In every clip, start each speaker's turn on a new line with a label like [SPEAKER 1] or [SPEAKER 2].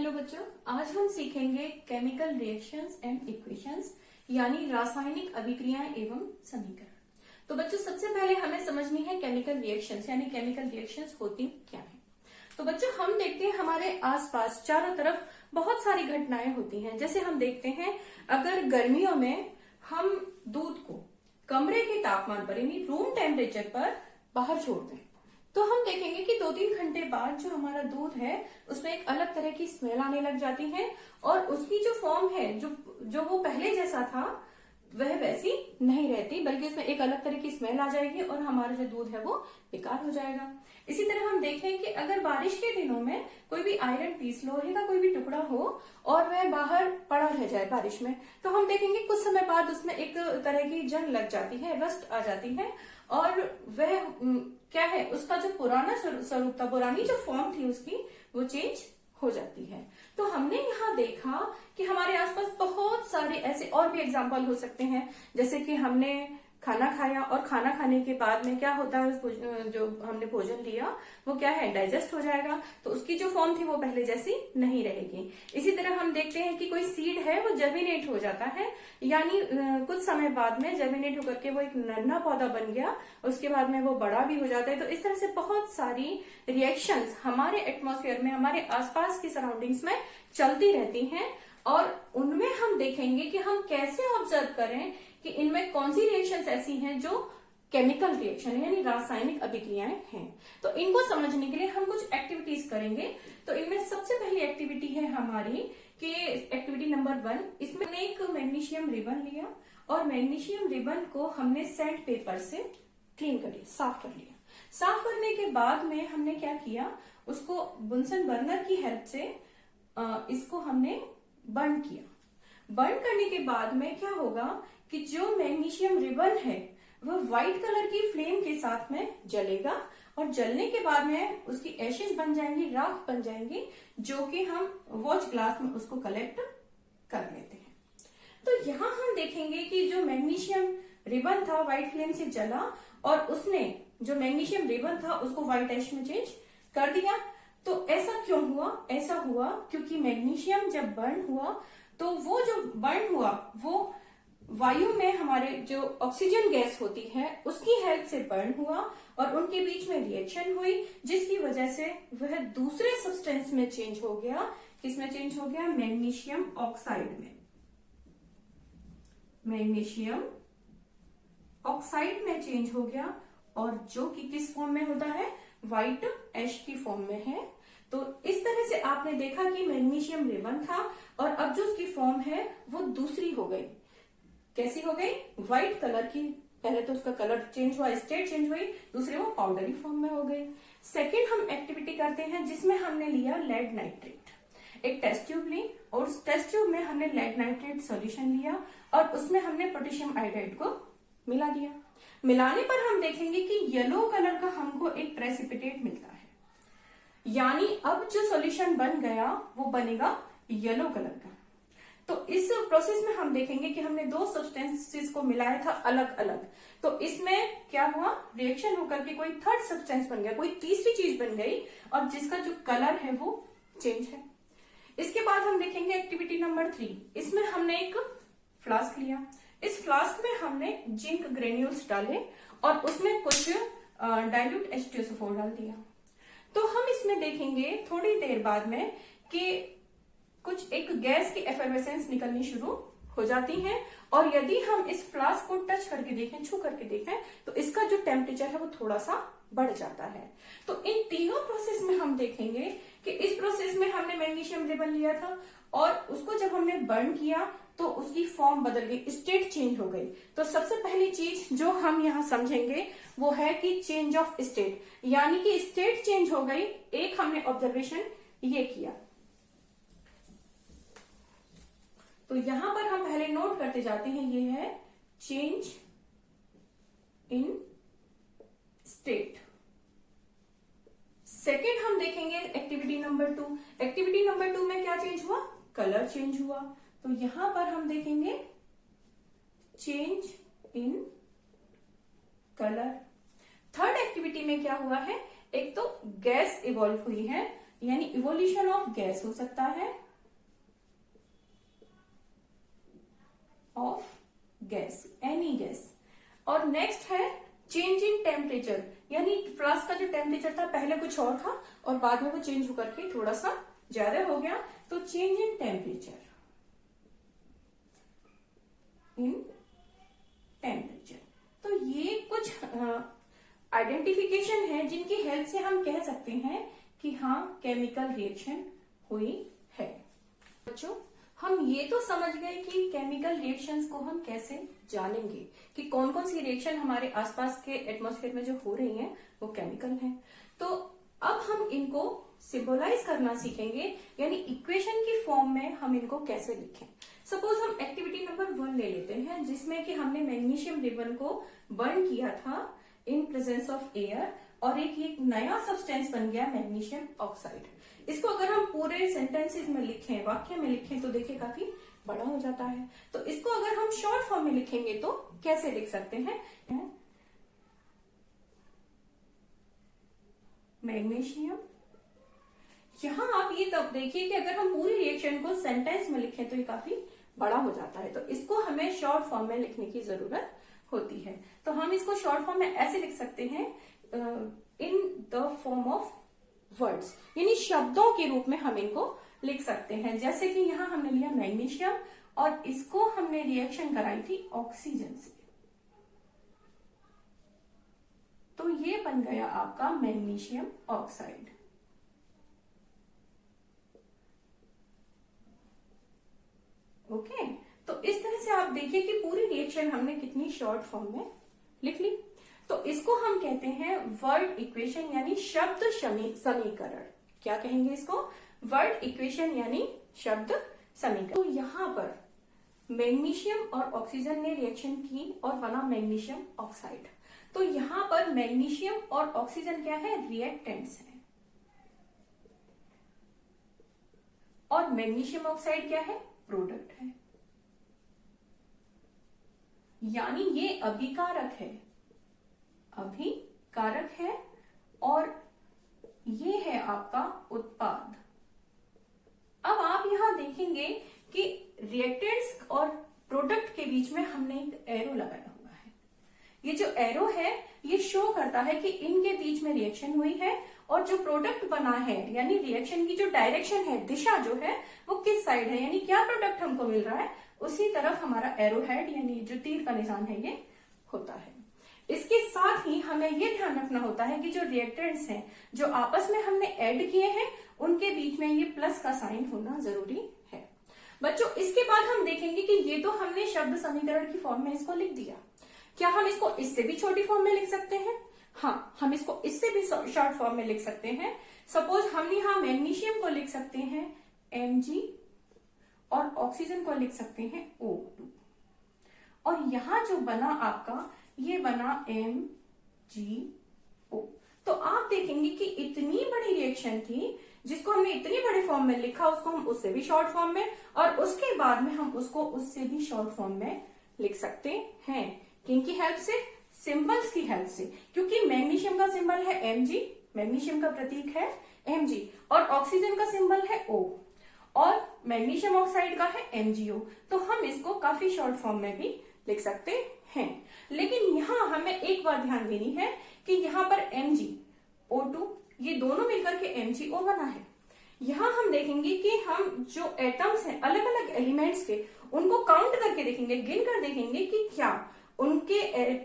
[SPEAKER 1] Hello बच्चों, आज हम सीखेंगे केमिकल रिएक्शंस एंड इक्वेशंस यानी रासायनिक अभिक्रियाएं एवं समीकरण। तो बच्चों सबसे पहले हमें समझनी है केमिकल रिएक्शंस यानी केमिकल रिएक्शंस होती क्या है। तो बच्चों हम देखते हैं हमारे आसपास चारों तरफ बहुत सारी घटनाएं होती हैं। जैसे हम देखते हैं अगर गर्मियों में हम दूध को कमरे के तापमान पर यानी रूम टेम्परेचर पर बाहर छोड़ दें तो हम देखेंगे कि 2-3 घंटे बाद जो हमारा दूध है उसमें एक अलग तरह की स्मेल आने लग जाती है और उसकी जो फॉर्म है जो वो पहले जैसा था वह वैसी नहीं रहती, बल्कि उसमें एक अलग तरह की स्मेल आ जाएगी और हमारा जो दूध है वो बेकार हो जाएगा। इसी तरह हम देखें कि अगर बारिश के दिनों में कोई भी आयरन पीस, लोहे का कोई भी टुकड़ा हो और वह बाहर पड़ा रह जाए बारिश में, तो हम देखेंगे कुछ समय बाद उसमें एक तरह की जंग लग जाती है, रस्ट आ जाती है और वह क्या है, उसका जो पुराना स्वरूप था, पुरानी जो फॉर्म थी उसकी, वो चेंज हो जाती है। तो हमने यहाँ देखा कि हमारे आसपास बहुत सारे ऐसे और भी एग्जाम्पल हो सकते हैं। जैसे कि हमने खाना खाया और खाना खाने के बाद में क्या होता है, जो हमने भोजन लिया वो क्या है, डाइजेस्ट हो जाएगा, तो उसकी जो फॉर्म थी वो पहले जैसी नहीं रहेगी। इसी तरह हम देखते हैं कि कोई सीड है वो जर्मिनेट हो जाता है, यानी कुछ समय बाद में जर्मिनेट होकर के वो एक नन्हा पौधा बन गया, उसके बाद में वो बड़ा भी हो जाता है। तो इस तरह से बहुत सारी रिएक्शंस हमारे एटमॉस्फेयर में, हमारे आसपास की सराउंडिंग्स में चलती रहती हैं और उनमें हम देखेंगे कि हम कैसे ऑब्जर्व करें कि इनमें कौन सी रिएक्शंस ऐसी हैं जो केमिकल रिएक्शन यानी रासायनिक अभिक्रियाएं हैं। तो इनको समझने के लिए हम कुछ एक्टिविटीज करेंगे। तो इनमें सबसे पहली एक्टिविटी है हमारी कि एक्टिविटी नंबर 1, इसमें हमने एक मैग्नीशियम रिबन लिया और मैग्नीशियम रिबन को हमने सैंड पेपर से क्लीन कर लिया, साफ कर लिया। साफ करने के बाद में हमने क्या किया, उसको बुनसन बर्नर की हेल्प से इसको हमने बर्न किया। बर्न करने के बाद में क्या होगा कि जो मैग्नीशियम रिबन है वह व्हाइट कलर की फ्लेम के साथ में जलेगा और जलने के बाद में उसकी एशेस बन जाएंगी, राख बन जाएंगी, जो कि हम वॉच ग्लास में उसको कलेक्ट कर लेते हैं। तो यहाँ हम देखेंगे कि जो मैग्नीशियम रिबन था व्हाइट फ्लेम से जला और उसने जो मैग्नीशियम रिबन था उसको व्हाइट एश में चेंज कर दिया। तो ऐसा क्यों हुआ? ऐसा हुआ क्योंकि मैग्नीशियम जब बर्न हुआ तो वो जो बर्न हुआ वो वायु में हमारे जो ऑक्सीजन गैस होती है उसकी हेल्प से बर्न हुआ और उनके बीच में रिएक्शन हुई, जिसकी वजह से वह दूसरे सब्सटेंस में चेंज हो गया। किसमें चेंज हो गया? मैग्नीशियम ऑक्साइड में। मैग्नीशियम ऑक्साइड में चेंज हो गया और जो कि किस फॉर्म में होता है? व्हाइट एश की फॉर्म में है। तो इस तरह से आपने देखा कि मैग्नीशियम रिबन था और अब जो उसकी फॉर्म है वो दूसरी हो गई। कैसी हो गई? व्हाइट कलर की। पहले तो उसका कलर चेंज हुआ, स्टेट चेंज हुई, दूसरे वो पाउडरी फॉर्म में हो गई। सेकेंड हम एक्टिविटी करते हैं जिसमें हमने लिया लेड नाइट्रेट। एक टेस्ट ट्यूब ली और उस टेस्ट ट्यूब में हमने लेड नाइट्रेट सॉल्यूशन लिया और उसमें हमने पोटेशियम आयोडाइड को मिला दिया। मिलाने पर हम देखेंगे कि येलो कलर का हमको एक प्रेसिपिटेट मिलता है, यानी अब जो सॉल्यूशन बन गया वो बनेगा येलो कलर का। तो इस प्रोसेस में हम देखेंगे कि हमने दो सब्सटेंसेस को मिलाया था अलग अलग, तो इसमें क्या हुआ, रिएक्शन होकर के कोई थर्ड सब्सटेंस बन गया, कोई तीसरी चीज बन गई और जिसका जो कलर है वो चेंज है। इसके बाद हम देखेंगे एक्टिविटी नंबर 3। इसमें हमने एक फ्लास्क लिया। इस फ्लास्क में हमने जिंक ग्रेन्यूल्स डाले और उसमें कुछ डाइल्यूट H2SO4 डाल दिया। तो हम इसमें देखेंगे थोड़ी देर बाद में कि कुछ एक गैस की एफर्वेसेंस निकलनी शुरू हो जाती है और यदि हम इस फ्लास्क को टच करके देखें, छू करके देखें, तो इसका जो टेम्परेचर है वो थोड़ा सा बढ़ जाता है। तो इन तीनों प्रोसेस में हम देखेंगे कि इस प्रोसेस में हमने मैग्नीशियम रिबन लिया था और उसको जब हमने बर्न किया तो उसकी फॉर्म बदल गई, स्टेट चेंज हो गई। तो सबसे पहली चीज जो हम यहाँ समझेंगे वो है कि चेंज ऑफ स्टेट, यानी कि स्टेट चेंज हो गई। एक हमने ऑब्जर्वेशन ये किया। तो यहां पर हम पहले नोट करते जाते हैं, ये है चेंज इन स्टेट। सेकेंड हम देखेंगे एक्टिविटी नंबर 2। एक्टिविटी नंबर 2 में क्या चेंज हुआ? कलर चेंज हुआ। तो यहां पर हम देखेंगे change in colour. Third activity में क्या हुआ है? एक तो गैस इवॉल्व हुई है, यानी इवोल्यूशन ऑफ गैस हो सकता है, ऑफ गैस, एनी गैस। और नेक्स्ट है चेंज इन टेम्परेचर, यानी फ्लास्क का जो टेम्परेचर था पहले कुछ और था और बाद में वो चेंज होकर के थोड़ा सा ज्यादा हो गया, तो change in temperature, in temperature. तो ये कुछ आइडेंटिफिकेशन है जिनकी हेल्प से हम कह सकते हैं कि हाँ केमिकल रिएक्शन हुई है। बच्चों हम ये तो समझ गए कि केमिकल रिएक्शंस को हम कैसे जानेंगे कि कौन कौन सी रिएक्शन हमारे आसपास के एटमॉस्फेयर में जो हो रही हैं वो केमिकल हैं। तो अब हम इनको सिंबलाइज करना सीखेंगे, यानी इक्वेशन की फॉर्म में हम इनको कैसे लिखें। सपोज हम एक्टिविटी नंबर 1 ले लेते हैं, जिसमें कि हमने मैग्नीशियम रिबन को बर्न किया था इन प्रेजेंस ऑफ एयर और एक नया सब्सटेंस बन गया मैग्नीशियम ऑक्साइड। इसको अगर हम पूरे सेंटेंसेस में लिखें, वाक्य में लिखें, तो देखिए काफी बड़ा हो जाता है। तो इसको अगर हम शॉर्ट फॉर्म में लिखेंगे तो कैसे लिख सकते हैं? मैग्नीशियम, यहां आप ये तब देखिए कि अगर हम पूरी रिएक्शन को सेंटेंस में लिखें तो ये काफी बड़ा हो जाता है, तो इसको हमें शॉर्ट फॉर्म में लिखने की जरूरत होती है। तो हम इसको शॉर्ट फॉर्म में ऐसे लिख सकते हैं, in the form of words, यानी शब्दों के रूप में हम इनको लिख सकते हैं। जैसे कि यहां हमने लिया मैग्नीशियम और इसको हमने रिएक्शन कराई थी ऑक्सीजन से, तो ये बन गया आपका मैग्नीशियम ऑक्साइड। ओके, तो इस तरह से आप देखिए कि पूरी रिएक्शन हमने कितनी शॉर्ट फॉर्म में लिख ली। तो इसको हम कहते हैं वर्ड इक्वेशन, यानी शब्द समीकरण। क्या कहेंगे इसको? वर्ड इक्वेशन यानी शब्द समीकरण। तो यहां पर मैग्नीशियम और ऑक्सीजन ने रिएक्शन की और बना मैग्नीशियम ऑक्साइड। तो यहां पर मैग्नीशियम और ऑक्सीजन क्या है? रिएक्टेंट्स हैं, और मैग्नीशियम ऑक्साइड क्या है? प्रोडक्ट है, यानी ये अभिकारक है, अभिकारक है, और ये है आपका उत्पाद। अब आप यहां देखेंगे कि रिएक्टेंट्स और प्रोडक्ट के बीच में हमने एक एरो लगाया हुआ है। ये जो एरो है ये शो करता है कि इनके बीच में रिएक्शन हुई है, और जो प्रोडक्ट बना है यानी रिएक्शन की जो डायरेक्शन है, दिशा जो है वो किस साइड है, यानी क्या प्रोडक्ट हमको मिल रहा है उसी तरफ हमारा एरो हेड यानी जो तीर का निशान है ये होता है। इसके साथ ही हमें ये ध्यान रखना होता है कि जो रिएक्टेंट्स हैं जो आपस में हमने ऐड किए हैं उनके बीच में ये प्लस का साइन होना जरूरी है। बच्चों इसके बाद हम देखेंगे कि ये तो हमने शब्द समीकरण की फॉर्म में इसको लिख दिया, क्या हम इसको इससे भी छोटी फॉर्म में लिख सकते हैं? हाँ, हम इसको इससे भी शॉर्ट फॉर्म में लिख सकते हैं। सपोज हम यहां मैग्नीशियम को लिख सकते हैं Mg और ऑक्सीजन को लिख सकते हैं O2, और यहां जो बना आपका ये बना MgO। तो आप देखेंगे कि इतनी बड़ी रिएक्शन थी जिसको हमने इतनी बड़े फॉर्म में लिखा, उसको हम उससे भी शॉर्ट फॉर्म में, और उसके बाद में हम उसको उससे भी शॉर्ट फॉर्म में लिख सकते हैं। किनकी हेल्प से? सिंबल्स की हेल्प से, क्योंकि मैग्नीशियम का सिंबल है Mg, मैग्नीशियम का प्रतीक है Mg, और ऑक्सीजन का सिंबल है O, और मैग्नीशियम ऑक्साइड का है MgO। तो हम इसको काफी शॉर्ट फॉर्म में भी लिख सकते हैं। लेकिन यहाँ हमें एक बात ध्यान देनी है कि यहाँ पर MgO2 ये दोनों मिलकर के MgO बना है। यहाँ हम देखेंगे कि हम जो एटम्स हैं अलग अलग एलिमेंट्स के, उनको काउंट करके देखेंगे, गिन कर देखेंगे कि क्या उनके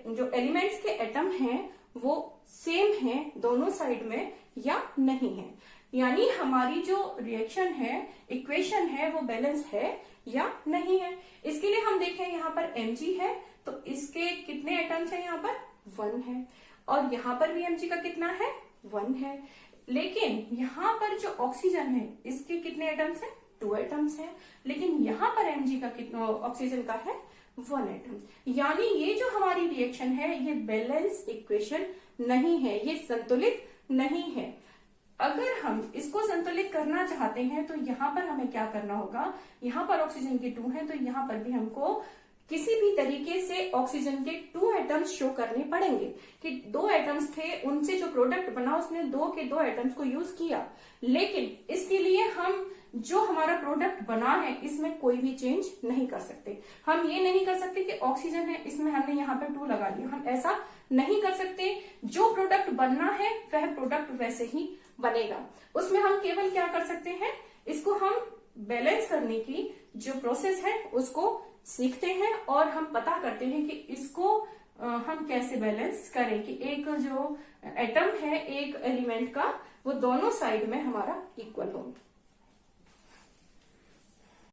[SPEAKER 1] जो एलिमेंट्स के एटम हैं वो सेम हैं दोनों साइड में या नहीं है, यानी हमारी जो रिएक्शन है, इक्वेशन है, वो बैलेंस है या नहीं है। इसके लिए हम देखें यहाँ पर Mg है तो इसके कितने एटम्स हैं? यहाँ पर 1 है, और यहाँ पर भी Mg का कितना है? 1 है। लेकिन यहाँ पर जो ऑक्सीजन है इसके कितने एटम्स हैं? 2 एटम्स हैं। लेकिन यहाँ पर Mg का कितना, ऑक्सीजन का है 1 एटम। यानी ये जो हमारी रिएक्शन है ये बैलेंस इक्वेशन नहीं है, ये संतुलित नहीं है। अगर हम इसको संतुलित करना चाहते हैं तो यहाँ पर हमें क्या करना होगा? यहाँ पर ऑक्सीजन की 2 है तो यहाँ पर भी हमको किसी भी तरीके से ऑक्सीजन के 2 एटम्स शो करने पड़ेंगे कि 2 एटम्स थे, उनसे जो प्रोडक्ट बना उसने 2 के 2 एटम्स को यूज किया, लेकिन इसके लिए हम जो हमारा प्रोडक्ट बना है इसमें कोई भी चेंज नहीं कर सकते। हम ये नहीं कर सकते कि ऑक्सीजन है इसमें हमने यहाँ पे 2 लगा दिया, हम ऐसा नहीं कर सकते। जो प्रोडक्ट बनना है वह प्रोडक्ट वैसे ही बनेगा। उसमें हम केवल क्या कर सकते हैं, इसको हम बैलेंस करने की जो प्रोसेस है उसको सीखते हैं और हम पता करते हैं कि इसको हम कैसे बैलेंस करें कि एक जो एटम है एक एलिमेंट का वो दोनों साइड में हमारा इक्वल हो।